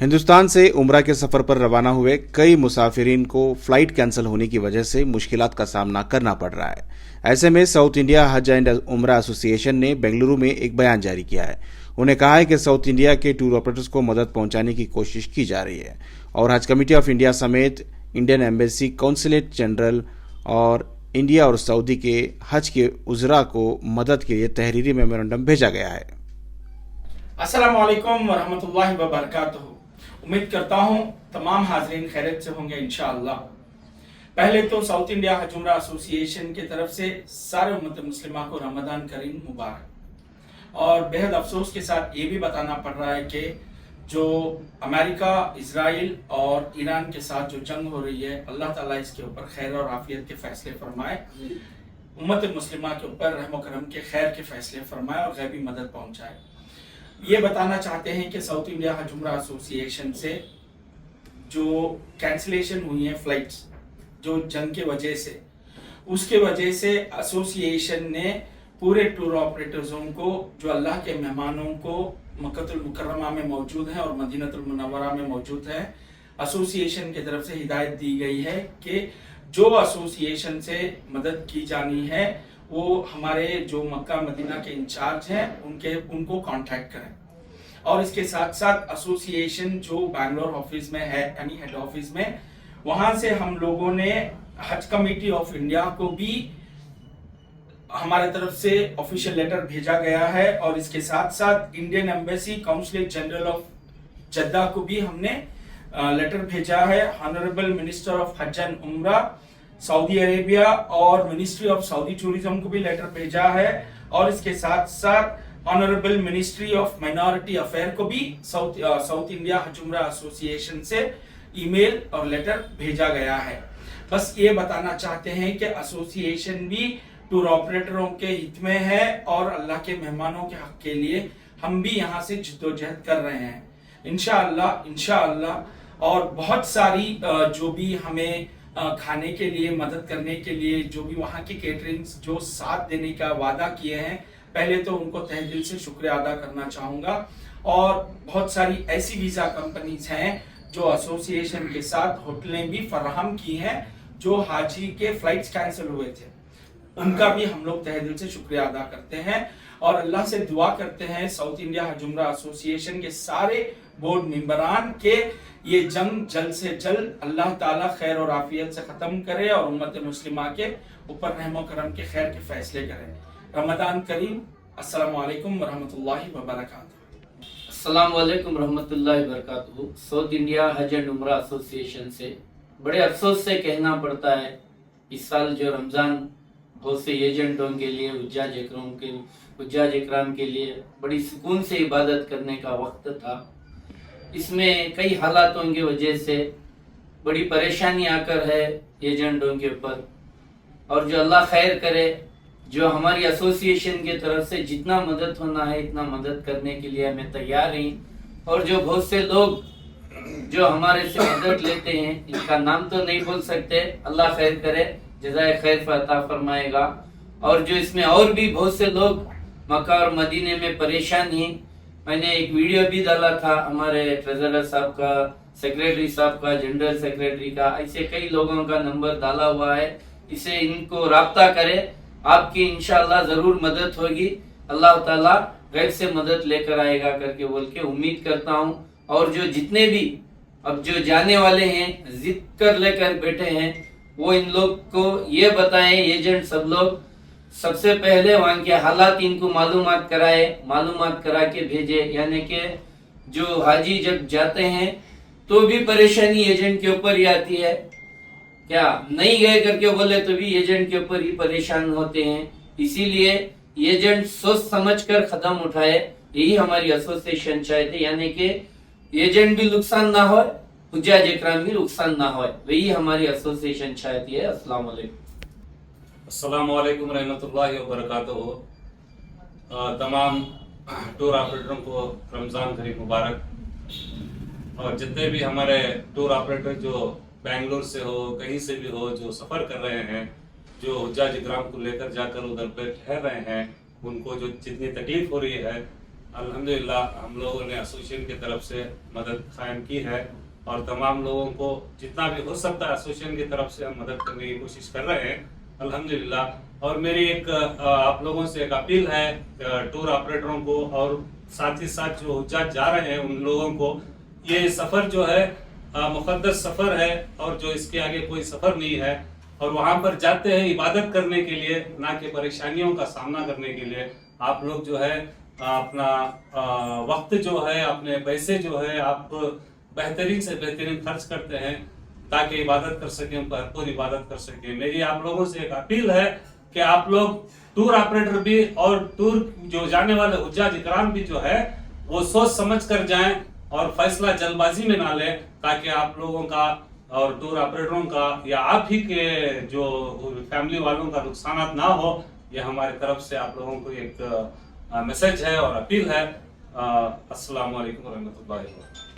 हिंदुस्तान से उम्रा के सफर पर रवाना हुए कई मुसाफिरीन को फ्लाइट कैंसिल होने की वजह से मुश्किलात का सामना करना पड़ रहा है। ऐसे में साउथ इंडिया हज एंड उम्रा एसोसिएशन ने बेंगलुरु में एक बयान जारी किया है। उन्हें कहा है कि साउथ इंडिया के टूर ऑपरेटर्स को मदद पहुंचाने की कोशिश की जा रही है और हज कमेटी ऑफ इंडिया समेत इंडियन एम्बेसी, कौंसलेट जनरल और इंडिया और सऊदी के हज के उजरा को मदद के लिए तहरीरी मेमोरेंडम भेजा गया है। अस्सलाम वालेकुम वरहमतुल्लाहि वबरकातुहू। उम्मीद करता हूँ तमाम हाजरीन खैरियत से होंगे इंशाअल्लाह। पहले तो साउथ इंडिया हज उम्रा एसोसिएशन की तरफ से सारे उम्मत मुस्लिमा को रमजान करीम मुबारक। और बेहद अफसोस के साथ ये भी बताना पड़ रहा है कि जो अमेरिका, इजराइल और ईरान के साथ जो जंग हो रही है, अल्लाह ताला इसके ऊपर खैर और आफियत के फैसले फरमाए, उम्मत मुस्लिमा के ऊपर रहम करम के खैर के फैसले फरमाए और गैबी मदद पहुंचाए। ये बताना चाहते हैं कि साउथ इंडिया हज उम्रा एसोसिएशन से जो कैंसिलेशन हुई है फ्लाइट्स, जो जंग के वजह से, उसके वजह से एसोसिएशन ने पूरे टूर ऑपरेटर्सों को, जो अल्लाह के मेहमानों को मक्कतुल मुकर्रमा में मौजूद हैं और मदीनतुल मुनव्वरा में मौजूद हैं, एसोसिएशन की तरफ से हिदायत दी गई है कि जो एसोसिएशन से मदद की जानी है वो हमारे जो मक्का मदीना के इंचार्ज हैं उनको कांटेक्ट करें। और इसके साथ साथ एसोसिएशन जो बैंगलोर ऑफिस में है, यानी हेड ऑफिस में, वहां से हम लोगों ने हज कमेटी ऑफ इंडिया को भी हमारे तरफ से ऑफिशियल लेटर भेजा गया है और इसके साथ साथ Indian embassy, consulate general of Jeddah को भी हमने लेटर भेजा है। ऑनरेबल मिनिस्टर ऑफ हज एंड उम्रा सऊदी अरेबिया और मिनिस्ट्री ऑफ सऊदी टूरिज्म को भी लेटर भेजा है और इसके साथ साथ honourable ministry of minority affair को भी साउथ इंडिया हज उम्रा एसोसिएशन से ईमेल और लेटर भेजा गया है। बस ये बताना चाहते हैं कि एसोसिएशन भी टूर ऑपरेटरों के हित में है और अल्लाह के मेहमानों के हक के लिए हम भी यहाँ से जद्दोजहद कर रहे हैं इंशाअल्लाह। और बहुत सारी जो भी हमें खाने के लिए मदद करने के लिए जो भी वहाँ की केटरिंग्स जो साथ देने का वादा किए हैं, पहले तो उनको तहे दिल से शुक्रिया अदा करना चाहूँगा। और बहुत सारी ऐसी वीज़ा कंपनीज हैं जो एसोसिएशन के साथ होटलें भी फराहम की हैं, जो हाजी के फ्लाइट्स कैंसिल हुए थे, उनका भी हम लोग तहे दिल से शुक्रिया अदा करते हैं और अल्लाह से दुआ करते हैं साउथ इंडिया हज उम्रा एसोसिएशन के सारे बोर्ड मेंबरान के ये जंग जल्द से जल्द अल्लाह ताला खैर और आफियत से खत्म करे और उम्मत मुस्लिमा के ऊपर रहम करम के खैर के फैसले करे। रमजान करीम। अस्सलाम वालेकुम वरहमतुल्लाहि वबरकातुहू। अस्सलाम वालेकुम रहमतुल्लाहि वबरकातुहू। साउथ इंडिया हज एंड उम्रा एसोसिएशन से बड़े अफसोस से कहना पड़ता है, इस साल जो रमज़ान बहुत से एजेंटों के लिए, हुज्जाज इकराम के लिए बड़ी सुकून से इबादत करने का वक्त था, इसमें कई हालातों की वजह से बड़ी परेशानी आकर है एजेंटों के ऊपर। और जो अल्लाह खैर करे, जो हमारी एसोसिएशन की तरफ से जितना मदद होना है इतना मदद करने के लिए हमें तैयार हैं। और जो बहुत से लोग जो हमारे से मदद लेते हैं, इनका नाम तो नहीं बोल सकते, अल्लाह खैर करे, जज़ाए खैर अता फरमाएगा। और जो इसमें और भी बहुत से लोग मक्का और मदीने में परेशान हैं, मैंने एक वीडियो भी डाला था हमारे ट्रेजरर साहब का, सेक्रेटरी साहब का, जनरल सेक्रेटरी का, ऐसे कई लोगों का नंबर डाला हुआ है, इसे इनको राब्ता करें, आपकी इंशाअल्लाह जरूर मदद होगी, अल्लाह ताला गैर से मदद लेकर आएगा करके बोल के उम्मीद करता हूँ। और जो जितने भी अब जो जाने वाले हैं, जिद कर लेकर बैठे हैं, वो इन लोग को ये बताएं, एजेंट सब लोग, सबसे पहले वहाँ के हालात इनको मालूमात कराए, मालूमात करा के भेजे। यानी कि जो हाजी जब जाते हैं तो भी परेशानी एजेंट के ऊपर ही आती है, क्या नहीं गए करके बोले तो भी एजेंट के ऊपर ही परेशान होते हैं। इसीलिए एजेंट सोच समझ कर कदम उठाए, यही हमारी एसोसिएशन चाहती, यानी कि एजेंट भी नुकसान ना हो, हुज्जाज इकराम भी नुकसान ना हो, वही हमारी एसोसिएशन चाहती है। अस्सलाम वालेकुम। अस्सलाम वालेकुम रहमतुल्लाहि वबरकातुहू। तमाम टूर ऑपरेटरों को रमज़ान करीम मुबारक। और जितने भी हमारे टूर ऑपरेटर जो बेंगलोर से हो, कहीं से भी हो, जो सफ़र कर रहे हैं, जो हुज्जाज इकराम को लेकर जाकर उधर पे ठहर रहे हैं, उनको जो जितनी तकलीफ हो रही है, अल्हम्दुलिल्लाह हम लोगों ने एसोसिएशन की तरफ से मदद कायम की है और तमाम लोगों को जितना भी हो सकता है एसोसिएशन की तरफ से हम मदद करने की कोशिश कर रहे हैं अल्हम्दुलिल्लाह। और मेरी एक आप लोगों से एक अपील है टूर ऑपरेटरों को और साथ ही साथ जो हुज्जाज जा रहे हैं उन लोगों को, ये सफ़र जो है मुक़द्दस सफ़र है और जो इसके आगे कोई सफ़र नहीं है और वहाँ पर जाते हैं इबादत करने के लिए, ना कि परेशानियों का सामना करने के लिए। आप लोग जो है अपना वक्त जो है, अपने पैसे जो है आप बेहतरीन से बेहतरीन खर्च करते हैं ताकि इबादत कर सकें, भरपूर इबादत कर सकें। मेरी आप लोगों से एक अपील है कि आप लोग टूर ऑपरेटर भी और टूर जो जाने वाले हुज्जाज इकराम भी जो है वो सोच समझ कर जाएं और फैसला जल्दबाजी में ना लें, ताकि आप लोगों का और टूर ऑपरेटरों का या आप ही के जो फैमिली वालों का नुकसान ना हो। ये हमारी तरफ से आप लोगों को एक मैसेज है और अपील है। अस्सलाम वालेकुम रहमतुल्लाहि व बरकातहू।